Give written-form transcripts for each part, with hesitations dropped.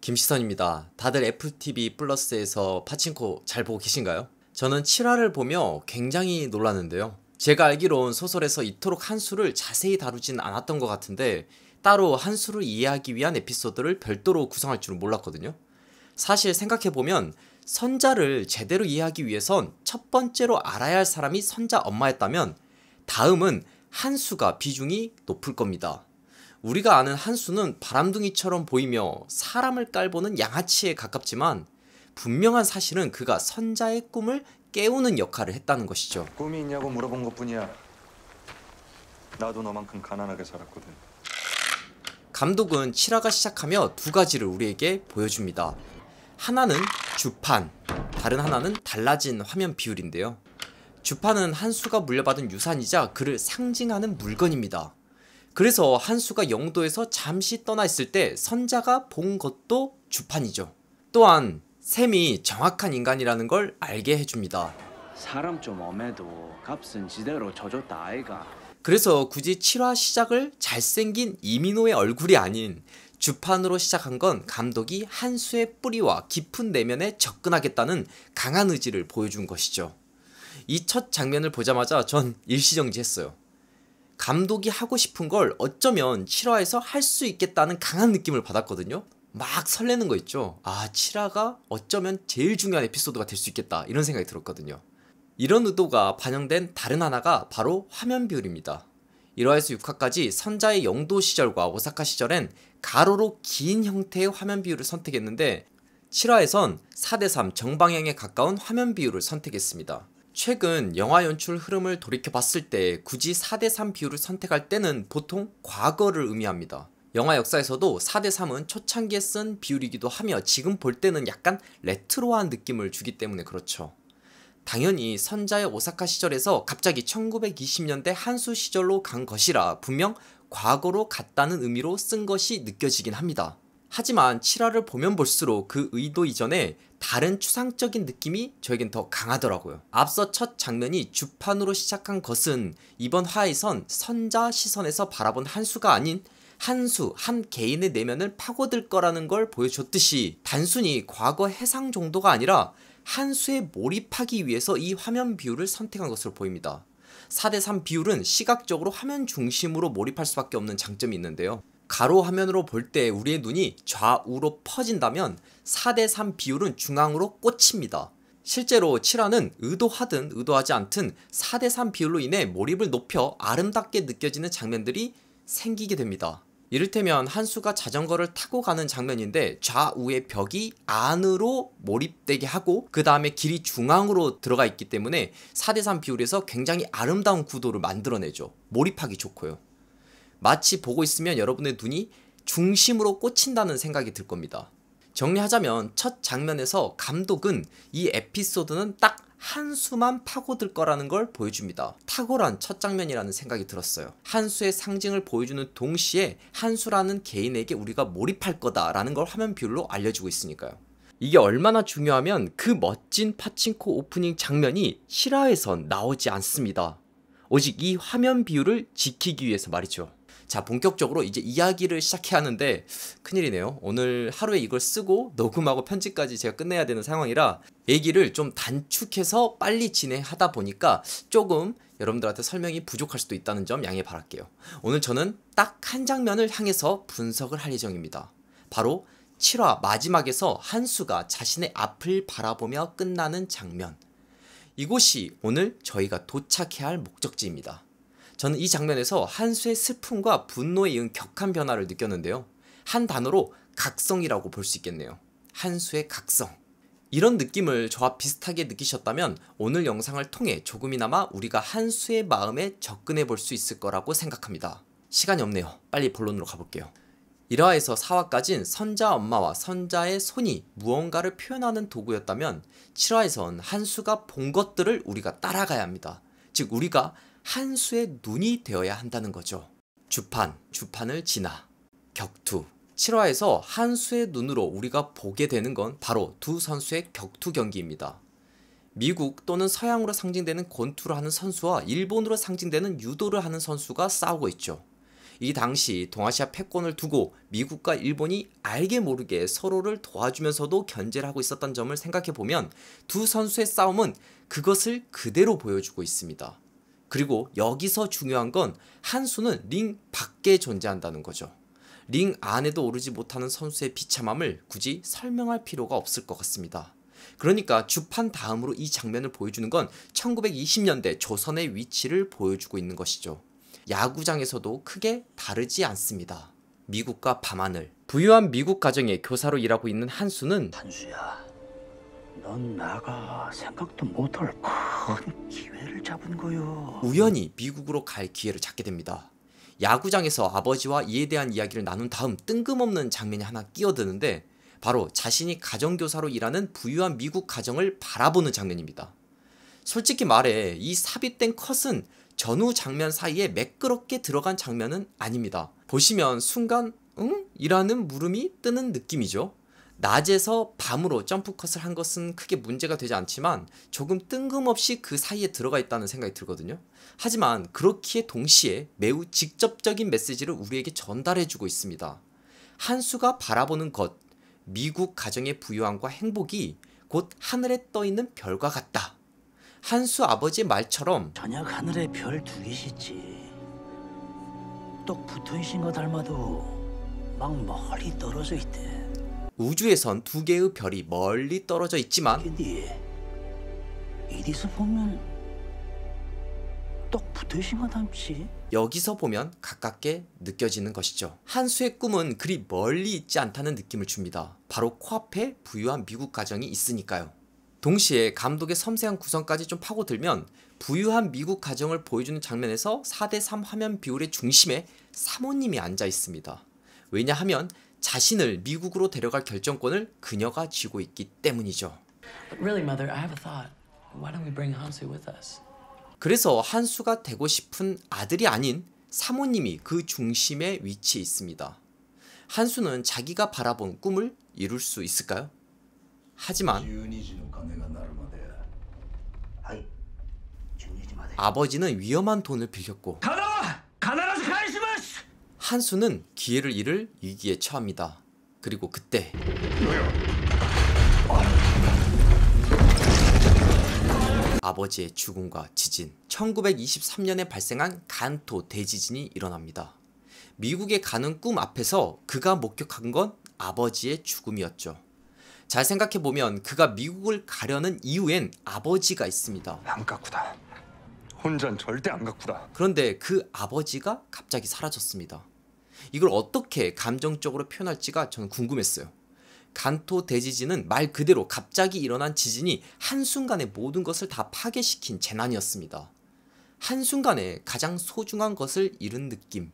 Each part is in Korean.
김시선입니다. 다들 애플TV 플러스에서 파친코 잘 보고 계신가요? 저는 7화를 보며 굉장히 놀랐는데요. 제가 알기론 소설에서 이토록 한수를 자세히 다루진 않았던 것 같은데 따로 한수를 이해하기 위한 에피소드를 별도로 구성할 줄은 몰랐거든요. 사실 생각해보면 선자를 제대로 이해하기 위해선 첫 번째로 알아야 할 사람이 선자 엄마였다면 다음은 한수가 비중이 높을 겁니다. 우리가 아는 한수는 바람둥이처럼 보이며 사람을 깔보는 양아치에 가깝지만 분명한 사실은 그가 선자의 꿈을 깨우는 역할을 했다는 것이죠. 꿈이 있냐고 물어본 것뿐이야. 나도 너만큼 가난하게 살았거든. 감독은 7화가 시작하며 두 가지를 우리에게 보여줍니다. 하나는 주판, 다른 하나는 달라진 화면 비율인데요. 주판은 한수가 물려받은 유산이자 그를 상징하는 물건입니다. 그래서 한수가 영도에서 잠시 떠나 있을 때 선자가 본 것도 주판이죠. 또한 샘이 정확한 인간이라는 걸 알게 해줍니다. 사람 좀 엄해도 값은 지대로 쳐줬다 아이가. 그래서 굳이 7화 시작을 잘생긴 이민호의 얼굴이 아닌 주판으로 시작한 건 감독이 한수의 뿌리와 깊은 내면에 접근하겠다는 강한 의지를 보여준 것이죠. 이 첫 장면을 보자마자 전 일시정지했어요. 감독이 하고 싶은 걸 어쩌면 7화에서 할 수 있겠다는 강한 느낌을 받았거든요. 막 설레는 거 있죠. 7화가 어쩌면 제일 중요한 에피소드가 될 수 있겠다 이런 생각이 들었거든요. 이런 의도가 반영된 다른 하나가 바로 화면 비율입니다. 1화에서 6화까지 선자의 영도 시절과 오사카 시절엔 가로로 긴 형태의 화면 비율을 선택했는데 7화에선 4:3 정방향에 가까운 화면 비율을 선택했습니다. 최근 영화 연출 흐름을 돌이켜봤을 때 굳이 4:3 비율을 선택할 때는 보통 과거를 의미합니다. 영화 역사에서도 4:3은 초창기에 쓴 비율이기도 하며 지금 볼 때는 약간 레트로한 느낌을 주기 때문에 그렇죠. 당연히 선자의 오사카 시절에서 갑자기 1920년대 한수 시절로 간 것이라 분명 과거로 갔다는 의미로 쓴 것이 느껴지긴 합니다. 하지만 7화를 보면 볼수록 그 의도 이전에 다른 추상적인 느낌이 저에겐 더 강하더라고요. 앞서 첫 장면이 주판으로 시작한 것은 이번 화에선 선자 시선에서 바라본 한수가 아닌 한수, 한 개인의 내면을 파고들 거라는 걸 보여줬듯이 단순히 과거 해상 정도가 아니라 한수에 몰입하기 위해서 이 화면 비율을 선택한 것으로 보입니다. 4:3 비율은 시각적으로 화면 중심으로 몰입할 수밖에 없는 장점이 있는데요. 가로 화면으로 볼 때 우리의 눈이 좌우로 퍼진다면 4:3 비율은 중앙으로 꽂힙니다. 실제로 7화는 의도하든 의도하지 않든 4:3 비율로 인해 몰입을 높여 아름답게 느껴지는 장면들이 생기게 됩니다. 이를테면 한수가 자전거를 타고 가는 장면인데 좌우의 벽이 안으로 몰입되게 하고 그 다음에 길이 중앙으로 들어가 있기 때문에 4:3 비율에서 굉장히 아름다운 구도를 만들어내죠. 몰입하기 좋고요. 마치 보고 있으면 여러분의 눈이 중심으로 꽂힌다는 생각이 들 겁니다. 정리하자면 첫 장면에서 감독은 이 에피소드는 딱 한수만 파고들 거라는 걸 보여줍니다. 탁월한 첫 장면이라는 생각이 들었어요. 한수의 상징을 보여주는 동시에 한수라는 개인에게 우리가 몰입할 거다라는 걸 화면 비율로 알려주고 있으니까요. 이게 얼마나 중요하면 그 멋진 파친코 오프닝 장면이 실화에선 나오지 않습니다. 오직 이 화면 비율을 지키기 위해서 말이죠. 자, 본격적으로 이제 이야기를 시작해야 하는데 큰일이네요. 오늘 하루에 이걸 쓰고 녹음하고 편집까지 제가 끝내야 되는 상황이라 얘기를 좀 단축해서 빨리 진행하다 보니까 조금 여러분들한테 설명이 부족할 수도 있다는 점 양해 바랄게요. 오늘 저는 딱 한 장면을 향해서 분석을 할 예정입니다. 바로 7화 마지막에서 한수가 자신의 앞을 바라보며 끝나는 장면. 이곳이 오늘 저희가 도착해야 할 목적지입니다. 저는 이 장면에서 한수의 슬픔과 분노에 이은 격한 변화를 느꼈는데요. 한 단어로 각성이라고 볼 수 있겠네요. 한수의 각성. 이런 느낌을 저와 비슷하게 느끼셨다면 오늘 영상을 통해 조금이나마 우리가 한수의 마음에 접근해 볼 수 있을 거라고 생각합니다. 시간이 없네요. 빨리 본론으로 가볼게요. 1화에서 4화까진 선자 엄마와 선자의 손이 무언가를 표현하는 도구였다면 7화에선 한수가 본 것들을 우리가 따라가야 합니다. 즉 우리가 한수의 눈이 되어야 한다는 거죠. 주판을 지나, 격투. 7화에서 한수의 눈으로 우리가 보게 되는 건 바로 두 선수의 격투 경기입니다. 미국 또는 서양으로 상징되는 권투를 하는 선수와 일본으로 상징되는 유도를 하는 선수가 싸우고 있죠. 이 당시 동아시아 패권을 두고 미국과 일본이 알게 모르게 서로를 도와주면서도 견제를 하고 있었던 점을 생각해보면 두 선수의 싸움은 그것을 그대로 보여주고 있습니다. 그리고 여기서 중요한 건 한수는 링 밖에 존재한다는 거죠. 링 안에도 오르지 못하는 선수의 비참함을 굳이 설명할 필요가 없을 것 같습니다. 그러니까 주판 다음으로 이 장면을 보여주는 건 1920년대 조선의 위치를 보여주고 있는 것이죠. 야구장에서도 크게 다르지 않습니다. 미국과 밤하늘. 부유한 미국 가정의 교사로 일하고 있는 한수는 한수야, 넌 나가 생각도 못할 큰 기회를 잡은 거요. 우연히 미국으로 갈 기회를 잡게 됩니다. 야구장에서 아버지와 이에 대한 이야기를 나눈 다음 뜬금없는 장면이 하나 끼어드는데 바로 자신이 가정교사로 일하는 부유한 미국 가정을 바라보는 장면입니다. 솔직히 말해 이 삽입된 컷은 전후 장면 사이에 매끄럽게 들어간 장면은 아닙니다. 보시면 순간 응? 이라는 물음이 뜨는 느낌이죠. 낮에서 밤으로 점프컷을 한 것은 크게 문제가 되지 않지만 조금 뜬금없이 그 사이에 들어가 있다는 생각이 들거든요. 하지만 그렇기에 동시에 매우 직접적인 메시지를 우리에게 전달해주고 있습니다. 한수가 바라보는 것, 미국 가정의 부유함과 행복이 곧 하늘에 떠있는 별과 같다. 한수 아버지의 말처럼 저녁 하늘에 별 두 개씩 똑 붙어있는 거 닮아도 막 멀리 떨어져 있대. 우주에선 두 개의 별이 멀리 떨어져 있지만 근데 이디서 보면 똑 붙어있는 거 닮지? 여기서 보면 가깝게 느껴지는 것이죠. 한수의 꿈은 그리 멀리 있지 않다는 느낌을 줍니다. 바로 코앞에 부유한 미국 가정이 있으니까요. 동시에 감독의 섬세한 구성까지 좀 파고들면 부유한 미국 가정을 보여주는 장면에서 4:3 화면 비율의 중심에 사모님이 앉아 있습니다. 왜냐하면 자신을 미국으로 데려갈 결정권을 그녀가 쥐고 있기 때문이죠. But really, Mother, I have a thought. Why don't we bring Hansu with us? 그래서 한수가 되고 싶은 아들이 아닌 사모님이 그 중심에 위치해 있습니다. 한수는 자기가 바라본 꿈을 이룰 수 있을까요? 하지만 아버지는 위험한 돈을 빌렸고 한수는 기회를 잃을 위기에 처합니다. 그리고 그때 아버지의 죽음과 지진. 1923년에 발생한 간토 대지진이 일어납니다. 미국에 가는 꿈 앞에서 그가 목격한 건 아버지의 죽음이었죠. 잘 생각해보면 그가 미국을 가려는 이유엔 아버지가 있습니다. 안 가꾸다. 혼잔 절대 안 가꾸다. 그런데 그 아버지가 갑자기 사라졌습니다. 이걸 어떻게 감정적으로 표현할지가 저는 궁금했어요. 간토 대지진은 말 그대로 갑자기 일어난 지진이 한순간에 모든 것을 다 파괴시킨 재난이었습니다. 한순간에 가장 소중한 것을 잃은 느낌.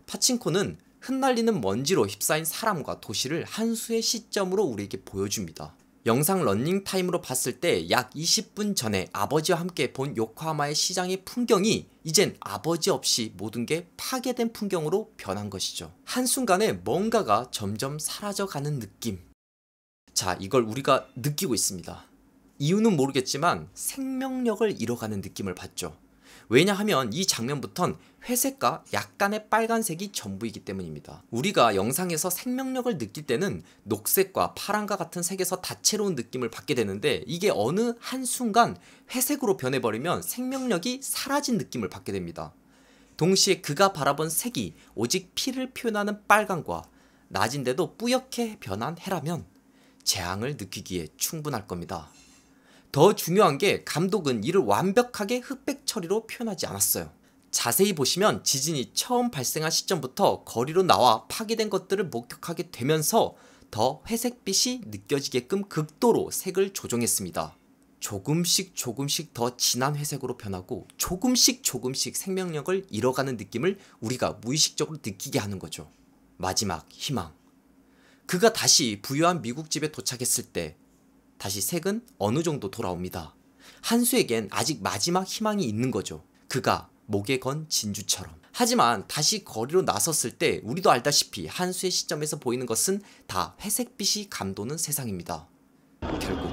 파친코는 흩날리는 먼지로 휩싸인 사람과 도시를 한수의 시점으로 우리에게 보여줍니다. 영상 런닝타임으로 봤을 때 약 20분 전에 아버지와 함께 본 요코하마의 시장의 풍경이 이젠 아버지 없이 모든 게 파괴된 풍경으로 변한 것이죠. 한순간에 뭔가가 점점 사라져가는 느낌. 자, 이걸 우리가 느끼고 있습니다. 이유는 모르겠지만 생명력을 잃어가는 느낌을 받죠. 왜냐하면 이 장면부턴 회색과 약간의 빨간색이 전부이기 때문입니다. 우리가 영상에서 생명력을 느낄 때는 녹색과 파란과 같은 색에서 다채로운 느낌을 받게 되는데 이게 어느 한순간 회색으로 변해버리면 생명력이 사라진 느낌을 받게 됩니다. 동시에 그가 바라본 색이 오직 피를 표현하는 빨간과 낮인데도 뿌옇게 변한 해라면 재앙을 느끼기에 충분할 겁니다. 더 중요한 게 감독은 이를 완벽하게 흑백 처리로 표현하지 않았어요. 자세히 보시면 지진이 처음 발생한 시점부터 거리로 나와 파괴된 것들을 목격하게 되면서 더 회색빛이 느껴지게끔 극도로 색을 조정했습니다. 조금씩 더 진한 회색으로 변하고 조금씩 생명력을 잃어가는 느낌을 우리가 무의식적으로 느끼게 하는 거죠. 마지막 희망. 그가 다시 부유한 미국 집에 도착했을 때 다시 색은 어느 정도 돌아옵니다. 한수에겐 아직 마지막 희망이 있는 거죠. 그가 목에 건 진주처럼. 하지만 다시 거리로 나섰을 때 우리도 알다시피 한수의 시점에서 보이는 것은 다 회색빛이 감도는 세상입니다. 결국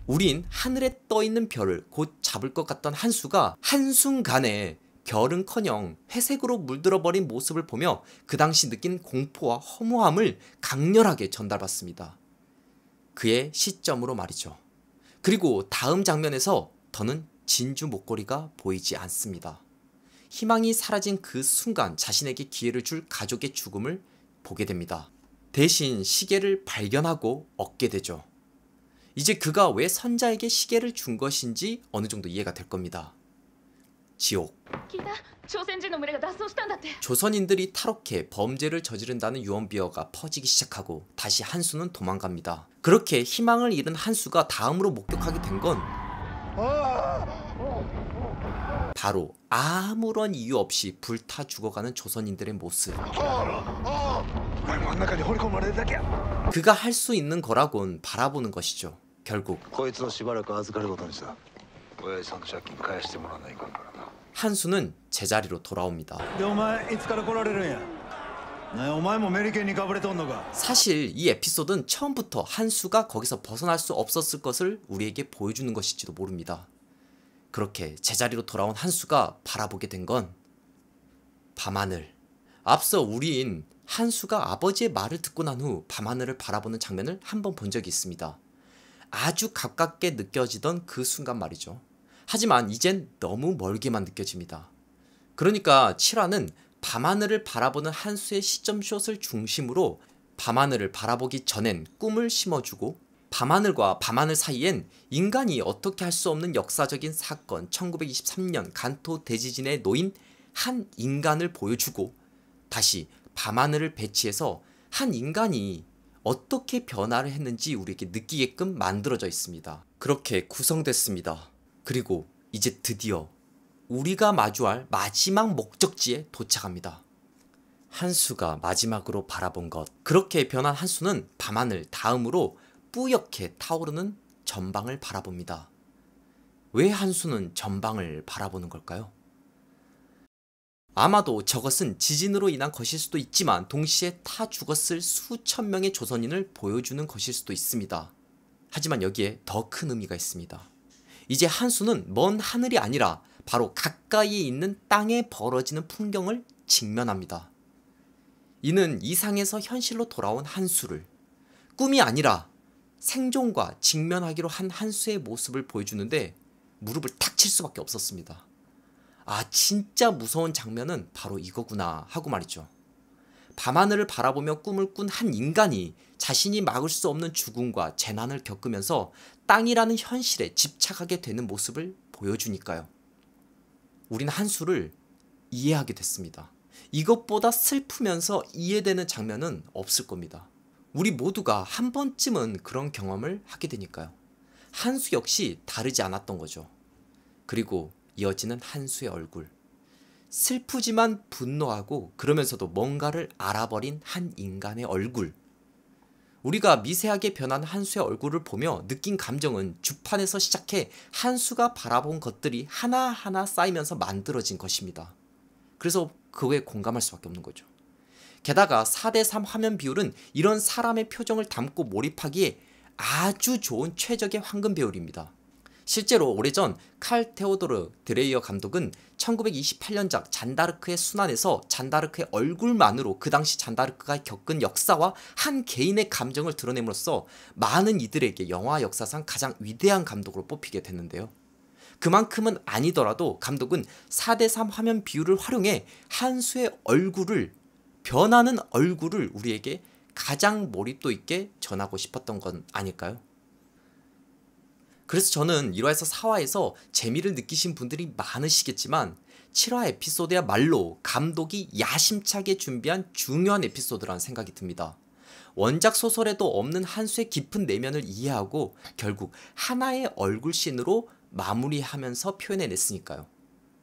우린 하늘에 떠있는 별을 곧 잡을 것 같던 한수가 한순간에 별은커녕 회색으로 물들어버린 모습을 보며 그 당시 느낀 공포와 허무함을 강렬하게 전달받습니다. 그의 시점으로 말이죠. 그리고 다음 장면에서 더는 진주 목걸이가 보이지 않습니다. 희망이 사라진 그 순간 자신에게 기회를 줄 가족의 죽음을 보게 됩니다. 대신 시계를 발견하고 얻게 되죠. 이제 그가 왜 선자에게 시계를 준 것인지 어느 정도 이해가 될 겁니다. 지옥. 聞いた朝鮮人の群れが脱走したんだって 조선인들이 탈옥해 범죄를 저지른다는 유언비어가 퍼지기 시작하고 다시 한수는 도망갑니다. 그렇게 희망을 잃은 한수가 다음으로 목격하게 된 건 바로 아무런 이유 없이 불타 죽어가는 조선인들의 모습. 그가 할 수 있는 거라곤 바라보는 것이죠. 결국 こいつをしばらく預かることにした親父さんの借金返してもらわないかんからな 한수는 제자리로 돌아옵니다. でお前いつから来られるんやなお前もメリケンにかぶれとんのか 사실 이 에피소드는 처음부터 한수가 거기서 벗어날 수 없었을 것을 우리에게 보여주는 것일지도 모릅니다. 그렇게 제자리로 돌아온 한수가 바라보게 된 건 밤하늘. 앞서 우린 한수가 아버지의 말을 듣고 난 후 밤하늘을 바라보는 장면을 한 번 본 적이 있습니다. 아주 가깝게 느껴지던 그 순간 말이죠. 하지만 이젠 너무 멀게만 느껴집니다. 그러니까 7화는 밤하늘을 바라보는 한수의 시점샷을 중심으로 밤하늘을 바라보기 전엔 꿈을 심어주고 밤하늘과 밤하늘 사이엔 인간이 어떻게 할 수 없는 역사적인 사건 1923년 간토 대지진에 놓인 한 인간을 보여주고 다시 밤하늘을 배치해서 한 인간이 어떻게 변화를 했는지 우리에게 느끼게끔 만들어져 있습니다. 그렇게 구성됐습니다. 그리고 이제 드디어 우리가 마주할 마지막 목적지에 도착합니다. 한수가 마지막으로 바라본 것. 그렇게 변한 한수는 밤하늘 다음으로 뿌옇게 타오르는 전방을 바라봅니다. 왜 한수는 전방을 바라보는 걸까요? 아마도 저것은 지진으로 인한 것일 수도 있지만 동시에 타 죽었을 수천 명의 조선인을 보여주는 것일 수도 있습니다. 하지만 여기에 더 큰 의미가 있습니다. 이제 한수는 먼 하늘이 아니라 바로 가까이에 있는 땅에 벌어지는 풍경을 직면합니다. 이는 이상에서 현실로 돌아온 한수를 꿈이 아니라 생존과 직면하기로 한 한수의 모습을 보여주는데 무릎을 탁 칠 수밖에 없었습니다. 아, 진짜 무서운 장면은 바로 이거구나 하고 말이죠. 밤하늘을 바라보며 꿈을 꾼 한 인간이 자신이 막을 수 없는 죽음과 재난을 겪으면서 땅이라는 현실에 집착하게 되는 모습을 보여주니까요. 우린 한수를 이해하게 됐습니다. 이것보다 슬프면서 이해되는 장면은 없을 겁니다. 우리 모두가 한 번쯤은 그런 경험을 하게 되니까요. 한수 역시 다르지 않았던 거죠. 그리고 이어지는 한수의 얼굴. 슬프지만 분노하고 그러면서도 뭔가를 알아버린 한 인간의 얼굴. 우리가 미세하게 변한 한수의 얼굴을 보며 느낀 감정은 주판에서 시작해 한수가 바라본 것들이 하나하나 쌓이면서 만들어진 것입니다. 그래서 그거에 공감할 수밖에 없는 거죠. 게다가 4:3 화면 비율은 이런 사람의 표정을 담고 몰입하기에 아주 좋은 최적의 황금 배율입니다. 실제로 오래전 칼 테오도르 드레이어 감독은 1928년작 잔다르크의 순환에서 잔다르크의 얼굴만으로 그 당시 잔다르크가 겪은 역사와 한 개인의 감정을 드러냄으로써 많은 이들에게 영화 역사상 가장 위대한 감독으로 뽑히게 됐는데요. 그만큼은 아니더라도 감독은 4:3 화면 비율을 활용해 한수의 얼굴을, 변하는 얼굴을 우리에게 가장 몰입도 있게 전하고 싶었던 건 아닐까요? 그래서 저는 1화에서 4화에서 재미를 느끼신 분들이 많으시겠지만 7화 에피소드야말로 감독이 야심차게 준비한 중요한 에피소드라는 생각이 듭니다. 원작 소설에도 없는 한수의 깊은 내면을 이해하고 결국 하나의 얼굴씬으로 마무리하면서 표현해냈으니까요.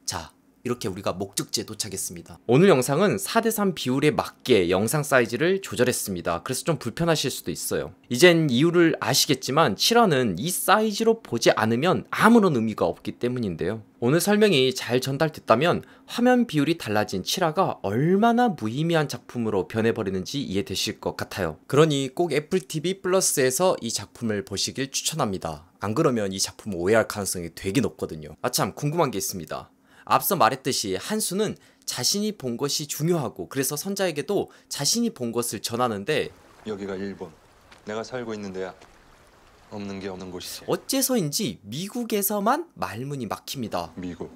자, 이렇게 우리가 목적지에 도착했습니다. 오늘 영상은 4:3 비율에 맞게 영상 사이즈를 조절했습니다. 그래서 좀 불편하실 수도 있어요. 이젠 이유를 아시겠지만 7화는 이 사이즈로 보지 않으면 아무런 의미가 없기 때문인데요. 오늘 설명이 잘 전달됐다면 화면 비율이 달라진 7화가 얼마나 무의미한 작품으로 변해버리는지 이해되실 것 같아요. 그러니 꼭 애플 TV 플러스에서 이 작품을 보시길 추천합니다. 안 그러면 이 작품을 오해할 가능성이 되게 높거든요. 참 궁금한 게 있습니다. 앞서 말했듯이 한수는 자신이 본 것이 중요하고 그래서 선자에게도 자신이 본 것을 전하는데 여기가 일본. 내가 살고 있는 데야. 없는 게 없는 곳이지. 어째서인지 미국에서만 말문이 막힙니다. 미국.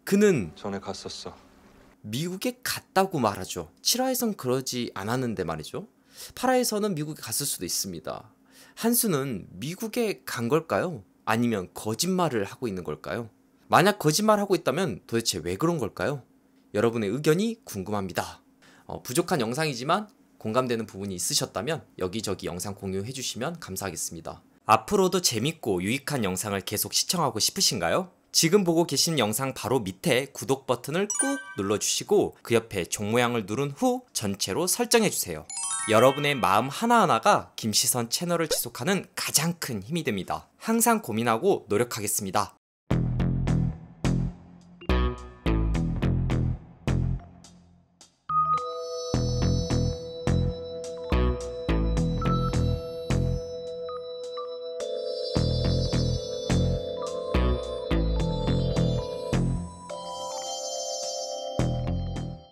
그는 전에 갔었어. 미국에 갔다고 말하죠. 7화에선 그러지 않았는데 말이죠. 8화에서는 미국에 갔을 수도 있습니다. 한수는 미국에 간 걸까요? 아니면 거짓말을 하고 있는 걸까요? 만약 거짓말하고 있다면 도대체 왜 그런 걸까요? 여러분의 의견이 궁금합니다. 부족한 영상이지만 공감되는 부분이 있으셨다면 여기저기 영상 공유해 주시면 감사하겠습니다. 앞으로도 재밌고 유익한 영상을 계속 시청하고 싶으신가요? 지금 보고 계신 영상 바로 밑에 구독 버튼을 꾹 눌러주시고 그 옆에 종 모양을 누른 후 전체로 설정해주세요. 여러분의 마음 하나하나가 김시선 채널을 지속하는 가장 큰 힘이 됩니다. 항상 고민하고 노력하겠습니다.